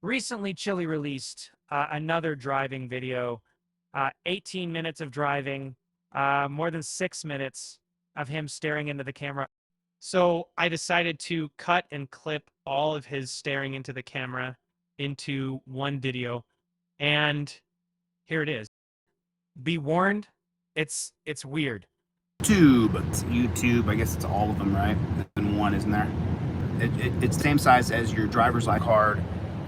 Recently, Chili released another driving video, 18 minutes of driving, more than 6 minutes of him staring into the camera. So I decided to cut and clip all of his staring into the camera into one video, and here it is. Be warned, it's weird. YouTube, I guess it's all of them, right? In one, isn't there? It's the same size as your driver's license card.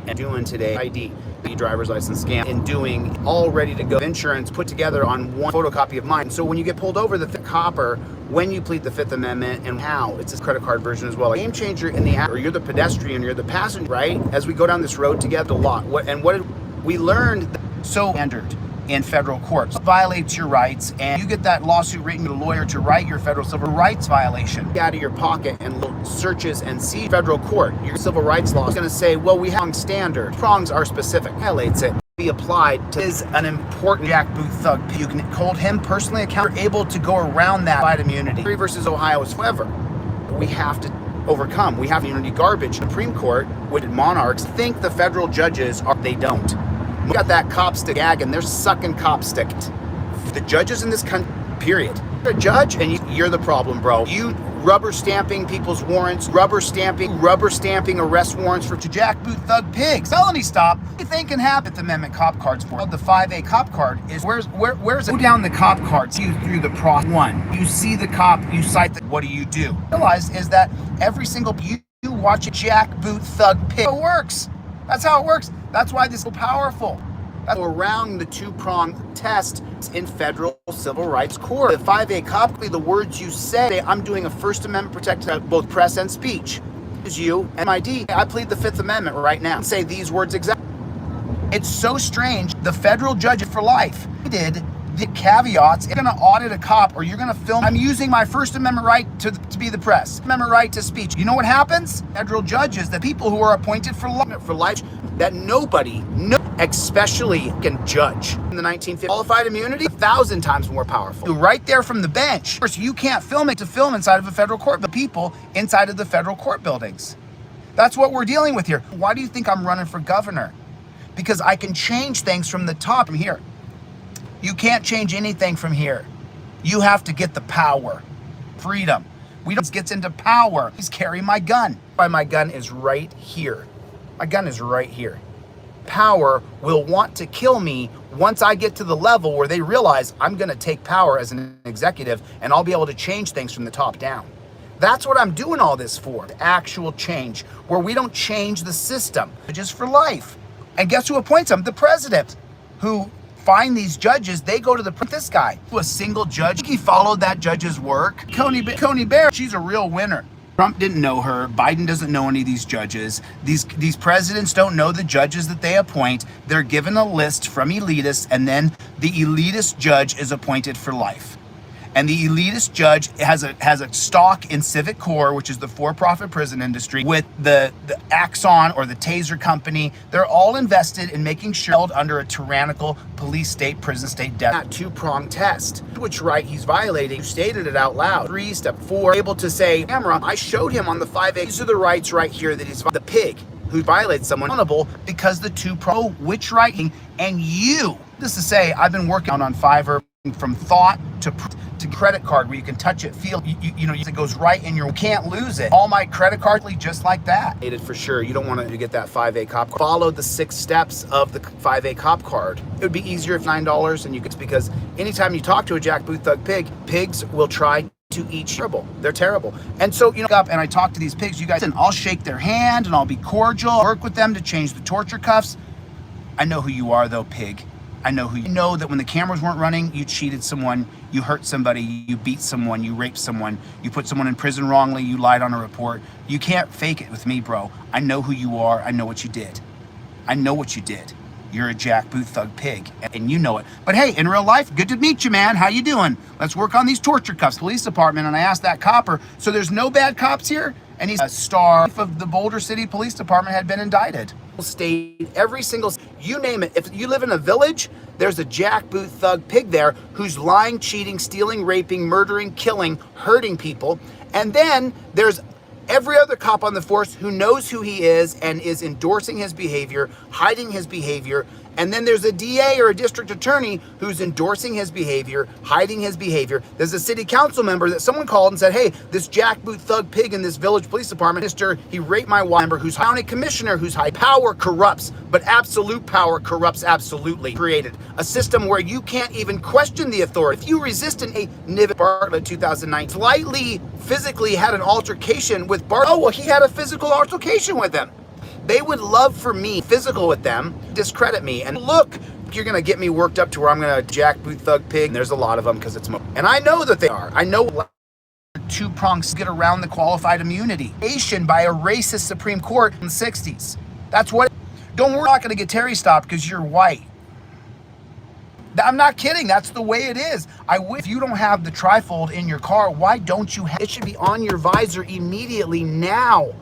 And doing today ID, the driver's license scan, and doing all ready to go insurance put together on one photocopy of mine. So when you get pulled over, the copper, when you plead the Fifth Amendment, and how it's a credit card version as well. A game changer in the app, or you're the pedestrian, you're the passenger, right? As we go down this road together a lot. What did we learned? So standard in federal courts violates your rights, and you get that lawsuit written to a lawyer to write your federal civil rights violation out of your pocket and searches and see federal court. Your civil rights law is going to say, well, we have standard prongs are specific, violates it. Be applied to is an important Jack Booth thug. You can hold him personally accountable, able to go around that by immunity. Versus Ohio is however we have to overcome. We have immunity garbage. The Supreme Court, with monarchs, think the federal judges are. They don't. We got that cop stick gag, and they're sucking cop stick. The judges in this country, period. You're a judge, and you're the problem, bro. You rubber stamping people's warrants, rubber stamping arrest warrants for Jack Booth thug pigs. Felony stop. Anything can happen. The Amendment cop cards for the 5A cop card is where's it? Go down the cop cards. You through the process. One. You see the cop. You cite the. What do? Realize is that every single you watch a Jack Booth thug pig. It works. That's how it works. That's why this is so powerful. That's around the two-prong test in federal civil rights court. The 5A cop, the words you say, I'm doing a First Amendment protected both press and speech. Is you and my ID. I plead the Fifth Amendment right now. Say these words exactly. It's so strange. The federal judge for life did the caveats. You're going to audit a cop, or you're going to film. I'm using my First Amendment right to be the press. Amendment right to speech. You know what happens? Federal judges, the people who are appointed for life, that nobody, especially can judge. In the 1950s, qualified immunity, 1,000 times more powerful. Right there from the bench. Of course, you can't film it to film inside of a federal court, but people inside of the federal court buildings. That's what we're dealing with here. Why do you think I'm running for governor? Because I can change things from the top, from here. You can't change anything from here. You have to get the power, freedom. We don't get into power. Please carry my gun. My gun is right here. My gun is right here. Power will want to kill me once I get to the level where they realize I'm going to take power as an executive, and I'll be able to change things from the top down. That's what I'm doing all this for. Actual change, where we don't change the system. Just for life. And guess who appoints them? The president, who find these judges. They go to this guy, to a single judge. He followed that judge's work. Coney Barrett, she's a real winner. Trump didn't know her. Biden doesn't know any of these judges. These presidents don't know the judges that they appoint. They're given a list from elitists, and then the elitist judge is appointed for life. And the elitist judge has a stock in Civic Corps, which is the for-profit prison industry, with the Axon or the Taser company. They're all invested in making sure held under a tyrannical police state, prison state death. That two-prong test, which right he's violating. You stated it out loud. 3, step 4, able to say, camera, I showed him on the 5A. These are the rights right here that he's the pig who violates someone accountable because the two-prong, which writing, and you. This is to say, I've been working on Fiverr from thought to credit card, where you can touch it, feel, you know, it goes right in your, you can't lose it. All my credit cards, just like that. For sure, you don't want to get that 5A cop card. Follow the 6 steps of the 5A cop card. It would be easier if $9 and you get, because anytime you talk to a Jack Booth thug pig, pigs will try to eat you. Terrible. They're terrible. And so, up and I talk to these pigs, you guys, and I'll shake their hand and I'll be cordial, work with them to change the torture cuffs. I know who you are though, pig. I know who you know. That when the cameras weren't running, you cheated someone, you hurt somebody, you beat someone, you raped someone, you put someone in prison wrongly, you lied on a report. You can't fake it with me, bro. I know who you are. I know what you did. I know what you did. You're a Jack Booth thug pig, and you know it. But hey, in real life, good to meet you, man. How you doing? Let's work on these torture cuffs. Police department, and I asked that copper, so there's no bad cops here? And he's a star of the Boulder City Police Department had been indicted. State, every single, you name it. If you live in a village, there's a Jack Booth thug pig there who's lying, cheating, stealing, raping, murdering, killing, hurting people. And then there's every other cop on the force who knows who he is and is endorsing his behavior, hiding his behavior. And then there's a DA or a district attorney who's endorsing his behavior, hiding his behavior. There's a city council member that someone called and said, hey, this jackboot thug pig in this village police department, he raped my wife. Member who's county commissioner, who's high power corrupts, but absolute power corrupts absolutely. Created a system where you can't even question the authority. If you resist a Niven Bartlett 2009 slightly physically had an altercation with Bartlett, oh, well, he had a physical altercation with him. They would love for me, physical with them, discredit me. And look, you're going to get me worked up to where I'm going to jackboot thug pig. And there's a lot of them because it's, and I know that they are. I know two prongs get around the qualified immunity. By a racist Supreme Court in the 60s. That's what, don't worry, I'm not going to get Terry stopped because you're white. I'm not kidding. That's the way it is. If you don't have the trifold in your car, why don't you have it? Should be on your visor immediately now.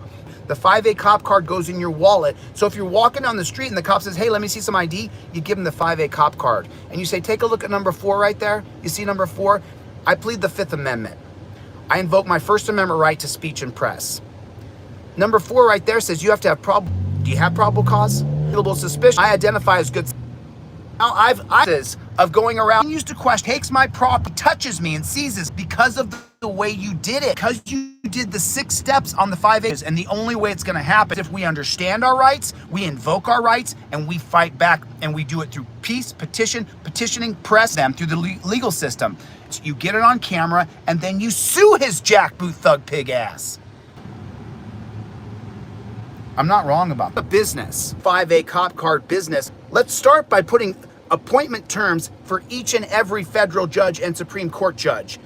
The 5A cop card goes in your wallet. So if you're walking down the street and the cop says, hey, let me see some ID, you give him the 5A cop card. And you say, take a look at number 4 right there. You see number 4? I plead the 5th Amendment. I invoke my First Amendment right to speech and press. Number 4 right there says you have to have do you have probable cause? Reasonable suspicion. I identify as good. Now I've of going around used to question, takes my property, touches me and seizes because of the way you did it. Because you did the 6 steps on the 5A's, and the only way it's going to happen is if we understand our rights, we invoke our rights, and we fight back, and we do it through peace, petitioning, press them through the legal system. So you get it on camera, and then you sue his jackboot thug pig ass. I'm not wrong about the business. 5A cop card business. Let's start by putting appointment terms for each and every federal judge and Supreme Court judge.